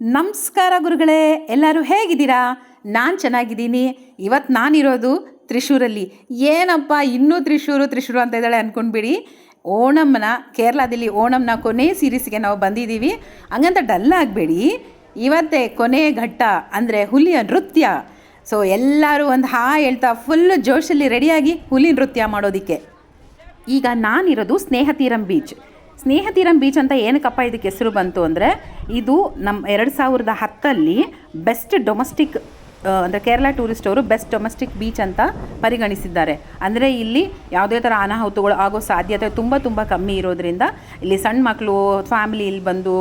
ನಮಸ್ಕಾರ ಗುರುಗಳೇ, ಎಲ್ಲರೂ ಹೇಗಿದ್ದೀರಾ? ನಾನು ಚೆನ್ನಾಗಿದ್ದೀನಿ. ಇವತ್ತು ನಾನಿರೋದು ತ್ರಿಶೂರಲ್ಲಿ. ಏನಪ್ಪ ಇನ್ನೂ ತ್ರಿಶೂರು ಅಂತ ಇದ್ದಾಳೆ ಅಂದ್ಕೊಂಡ್ಬಿಡಿ. ಓಣಂನ ಕೇರಳದಲ್ಲಿ ಓಣಂನ ಕೊನೆ ಸೀರೀಸ್ಗೆ ನಾವು ಬಂದಿದ್ದೀವಿ. ಹಂಗಂತ ಡಲ್ ಆಗಬೇಡಿ. ಇವತ್ತೇ ಕೊನೆಯ ಘಟ್ಟ ಅಂದರೆ ಹುಲಿಯ ನೃತ್ಯ. ಸೊ ಎಲ್ಲರೂ ಒಂದು ಹೇಳ್ತಾ ಫುಲ್ಲು ಜೋಶಲ್ಲಿ ರೆಡಿಯಾಗಿ ಹುಲಿ ನೃತ್ಯ ಮಾಡೋದಕ್ಕೆ. ಈಗ ನಾನಿರೋದು ಸ್ನೇಹತೀರಂ ಬೀಚ್ ಅಂತ ಏನಕ್ಕಪ್ಪ ಇದಕ್ಕೆ ಹೆಸರು ಬಂತು ಅಂದರೆ, ಇದು ನಮ್ಮ 2010 ಬೆಸ್ಟ್ ಡೊಮೆಸ್ಟಿಕ್ ಅಂದರೆ ಕೇರಳ ಟೂರಿಸ್ಟ್ ಅವರು ಬೆಸ್ಟ್ ಡೊಮೆಸ್ಟಿಕ್ ಬೀಚ್ ಅಂತ ಪರಿಗಣಿಸಿದ್ದಾರೆ. ಅಂದರೆ ಇಲ್ಲಿ ಯಾವುದೇ ಥರ ಅನಾಹುತಗಳು ಆಗೋ ಸಾಧ್ಯತೆ ತುಂಬ ಕಮ್ಮಿ ಇರೋದ್ರಿಂದ ಇಲ್ಲಿ ಸಣ್ಣ ಮಕ್ಕಳು ಫ್ಯಾಮಿಲಿ ಇಲ್ಲಿ ಬಂದು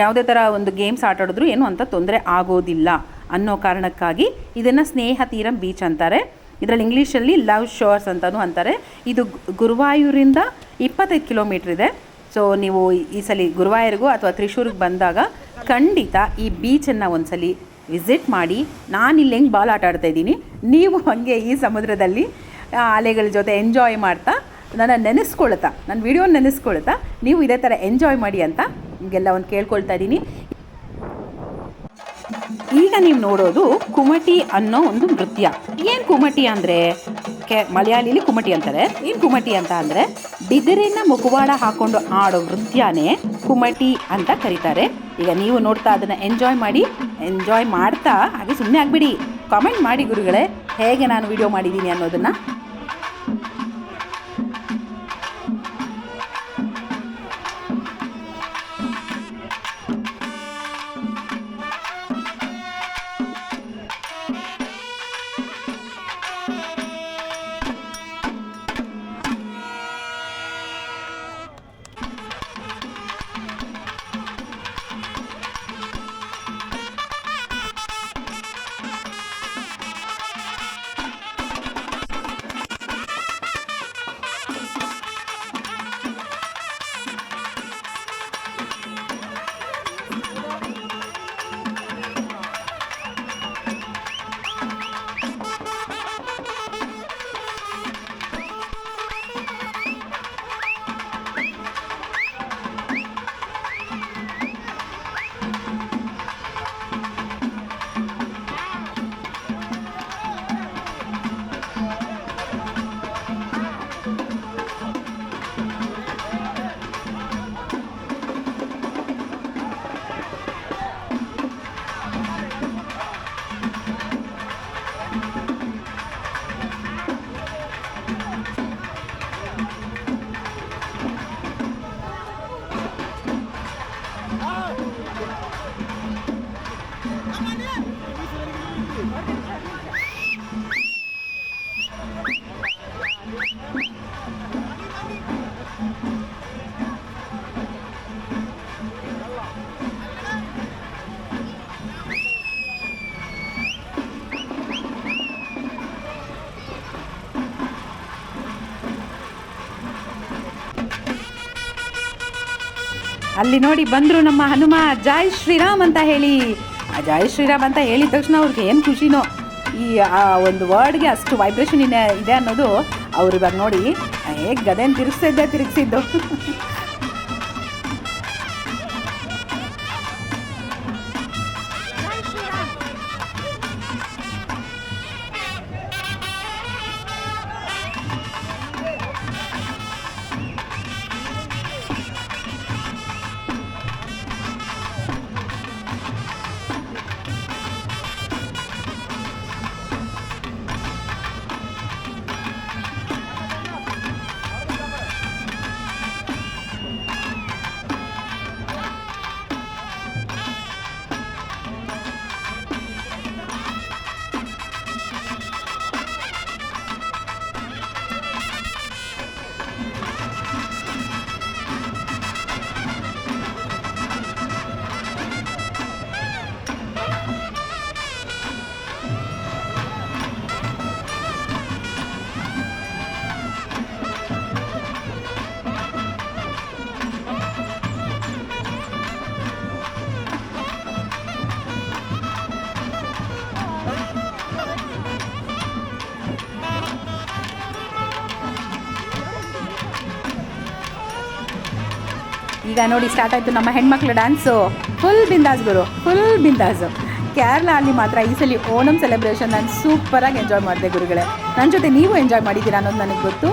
ಯಾವುದೇ ಥರ ಒಂದು ಗೇಮ್ಸ್ ಆಟಾಡಿದ್ರು ಏನೂ ಅಂತ ತೊಂದರೆ ಆಗೋದಿಲ್ಲ ಅನ್ನೋ ಕಾರಣಕ್ಕಾಗಿ ಇದನ್ನು ಸ್ನೇಹತೀರಂ ಬೀಚ್ ಅಂತಾರೆ. ಇದರಲ್ಲಿ ಇಂಗ್ಲೀಷಲ್ಲಿ ಲವ್ ಶೋರ್ಸ್ ಅಂತಲೂ ಅಂತಾರೆ. ಇದು ಗುರುವಾಯೂರಿಂದ 25 ಕಿಲೋಮೀಟ್ರ್ ಇದೆ. ಸೊ ನೀವು ಈ ಸಲ ಗುರುವಾಯೂರಿಗೂ ಅಥವಾ ತ್ರಿಶೂರಿಗೆ ಬಂದಾಗ ಖಂಡಿತ ಈ ಬೀಚನ್ನು ಒಂದ್ಸಲಿ ವಿಸಿಟ್ ಮಾಡಿ. ನಾನಿಲ್ಲಿ ಹೆಂಗೆ ಬಾಲ್ ಆಟ ಆಡ್ತಾಯಿದ್ದೀನಿ, ನೀವು ಹಾಗೆ ಈ ಸಮುದ್ರದಲ್ಲಿ ಅಲೆಗಳ ಜೊತೆ ಎಂಜಾಯ್ ಮಾಡ್ತಾ ನನ್ನ ವಿಡಿಯೋನ ನೆನೆಸ್ಕೊಳ್ತಾ ನೀವು ಇದೇ ಥರ ಎಂಜಾಯ್ ಮಾಡಿ ಅಂತ ನಿಮಗೆಲ್ಲ ಒಂದು ಕೇಳ್ಕೊಳ್ತಾ ಇದ್ದೀನಿ. ಈಗ ನೀವು ನೋಡೋದು ಕುಮಟಿ ಅನ್ನೋ ಒಂದು ನೃತ್ಯ. ಏನು ಕುಮಟಿ ಅಂದರೆ, ಮಲಯಾಳಿಲಿ ಕುಮಟಿ ಅಂತಾರೆ. ಏನು ಕುಮಟಿ ಅಂತ ಅಂದರೆ ಬಿದಿರಿನ ಮುಖವಾಡ ಹಾಕ್ಕೊಂಡು ಆಡೋ ನೃತ್ಯನೇ ಕುಮಟಿ ಅಂತ ಕರೀತಾರೆ. ಈಗ ನೀವು ನೋಡ್ತಾ ಅದನ್ನು ಎಂಜಾಯ್ ಮಾಡ್ತಾ ಹಾಗೆ ಸುಮ್ಮನೆ ಆಗಿಬಿಡಿ. ಕಾಮೆಂಟ್ ಮಾಡಿ ಗುರುಗಳೇ, ಹೇಗೆ ನಾನು ವಿಡಿಯೋ ಮಾಡಿದ್ದೀನಿ ಅನ್ನೋದನ್ನು. ಅಲ್ಲಿ ನೋಡಿ ಬಂದರು ನಮ್ಮ ಹನುಮ. ಜೈ ಶ್ರೀರಾಮ್ ಅಂತ ಹೇಳಿ, ಜೈ ಶ್ರೀರಾಮ್ ಅಂತ ಹೇಳಿದ ತಕ್ಷಣ ಅವ್ರಿಗೆ ಏನು ಖುಷಿನೋ. ಈ ಒಂದು ವರ್ಡ್ಗೆ ಅಷ್ಟು ವೈಬ್ರೇಷನ್ ಇದೆ ಅನ್ನೋದು ಅವ್ರು ಇವಾಗ ನೋಡಿ ಹೇಗೆ ಗದೆನ ತಿರುಗಿಸಿದ್ದು. ಈಗ ನೋಡಿ ಸ್ಟಾರ್ಟ್ ಆಯಿತು ನಮ್ಮ ಹೆಣ್ಮಕ್ಳು ಡ್ಯಾನ್ಸು. ಫುಲ್ ಬಿಂದಾಸ್ ಗುರು, ಫುಲ್ ಬಿಂದಾಸು. ಕೇರಳ ಅಲ್ಲಿ ಮಾತ್ರ ಈ ಸಲ ಓಣಂ ಸೆಲೆಬ್ರೇಷನ್ ನಾನು ಸೂಪರಾಗಿ ಎಂಜಾಯ್ ಮಾಡಿದೆ ಗುರುಗಳೇ. ನನ್ನ ಜೊತೆ ನೀವು ಎಂಜಾಯ್ ಮಾಡಿದ್ದೀರಾ ಅನ್ನೋದು ನನಗೆ ಗೊತ್ತು.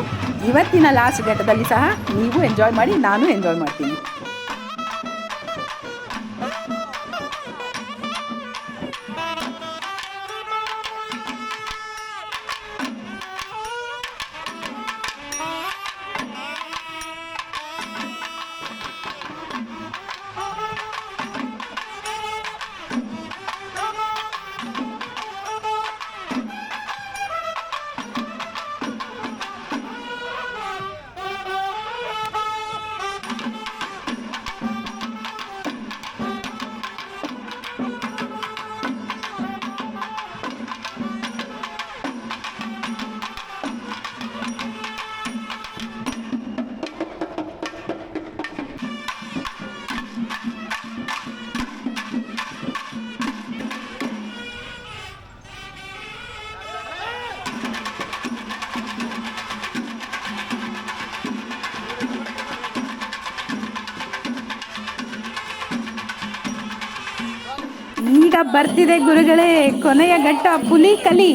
ಇವತ್ತಿನ ಲಾಸ್ಟ್ ಘಟ್ಟದಲ್ಲಿ ಸಹ ನೀವು ಎಂಜಾಯ್ ಮಾಡಿ, ನಾನು ಎಂಜಾಯ್ ಮಾಡ್ತೀನಿ. ಈಗ ಬರ್ತಿದೆ ಗುರುಗಳೇ ಕೊನೆಯ ಘಟ್ಟ, ಹುಲಿಕಲಿ.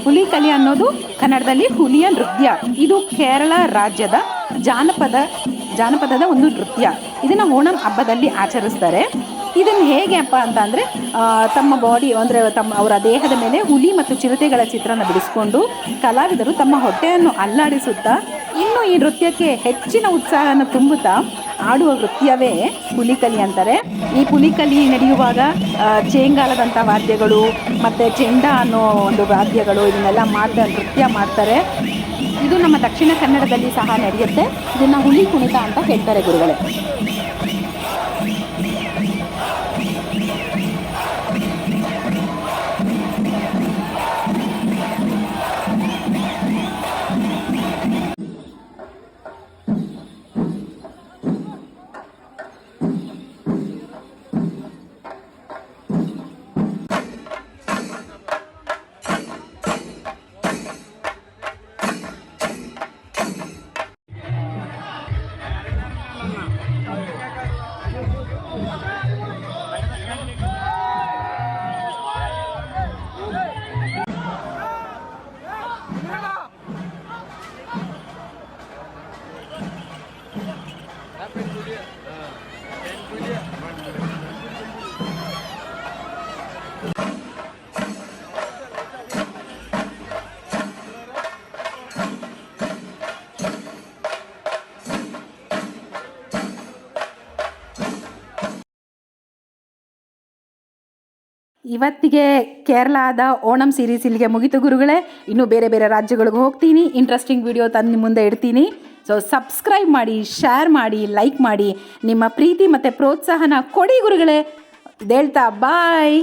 ಹುಲಿಕಲಿ ಅನ್ನೋದು ಕನ್ನಡದಲ್ಲಿ ಹುಲಿಯ ನೃತ್ಯ. ಇದು ಕೇರಳ ರಾಜ್ಯದ ಜಾನಪದದ ಒಂದು ನೃತ್ಯ. ಇದನ್ನು ಓಣಂ ಹಬ್ಬದಲ್ಲಿ ಆಚರಿಸ್ತಾರೆ. ಇದನ್ನು ಹೇಗೆ ಅಪ್ಪ ಅಂತಂದರೆ ತಮ್ಮ ಬಾಡಿ ಅಂದರೆ ಅವರ ದೇಹದ ಮೇಲೆ ಹುಲಿ ಮತ್ತು ಚಿರತೆಗಳ ಚಿತ್ರನ ಬಿಡಿಸ್ಕೊಂಡು ಕಲಾವಿದರು ತಮ್ಮ ಹೊಟ್ಟೆಯನ್ನು ಅಲ್ಲಾಡಿಸುತ್ತಾ ಇನ್ನೂ ಈ ನೃತ್ಯಕ್ಕೆ ಹೆಚ್ಚಿನ ಉತ್ಸಾಹನ ತುಂಬುತ್ತಾ ಆಡುವ ನೃತ್ಯವೇ ಹುಲಿಕಲಿ ಅಂತಾರೆ. ಈ ಹುಲಿಕಲಿ ನಡೆಯುವಾಗ ಚೇಂಗಾಲದಂಥ ವಾದ್ಯಗಳು ಮತ್ತು ಚೆಂಡ ಅನ್ನೋ ಒಂದು ವಾದ್ಯಗಳು ಇದನ್ನೆಲ್ಲ ನೃತ್ಯ ಮಾಡ್ತಾರೆ. ಇದು ನಮ್ಮ ದಕ್ಷಿಣ ಕನ್ನಡದಲ್ಲಿ ಸಹ ನಡೆಯುತ್ತೆ. ಇದನ್ನು ಹುಲಿ ಕುಣಿತ ಅಂತ ಹೇಳ್ತಾರೆ ಗುರುಗಳೇ. ಇವತ್ತಿಗೆ ಕೇರಳದ ಓಣಂ ಸೀರೀಸ್ ಇಲ್ಲಿಗೆ ಮುಗಿತು ಗುರುಗಳೇ. ಇನ್ನೂ ಬೇರೆ ಬೇರೆ ರಾಜ್ಯಗಳಿಗೆ ಹೋಗ್ತೀನಿ, ಇಂಟ್ರೆಸ್ಟಿಂಗ್ ವಿಡಿಯೋ ತಂದು ನಿಮ್ಮ ಮುಂದೆ ಇಡ್ತೀನಿ. ಸೊ ಸಬ್ಸ್ಕ್ರೈಬ್ ಮಾಡಿ, ಶೇರ್ ಮಾಡಿ, ಲೈಕ್ ಮಾಡಿ, ನಿಮ್ಮ ಪ್ರೀತಿ ಮತ್ತು ಪ್ರೋತ್ಸಾಹನ ಕೊಡಿ ಗುರುಗಳೇ. ಹೇಳ್ತಾ ಬಾಯ್.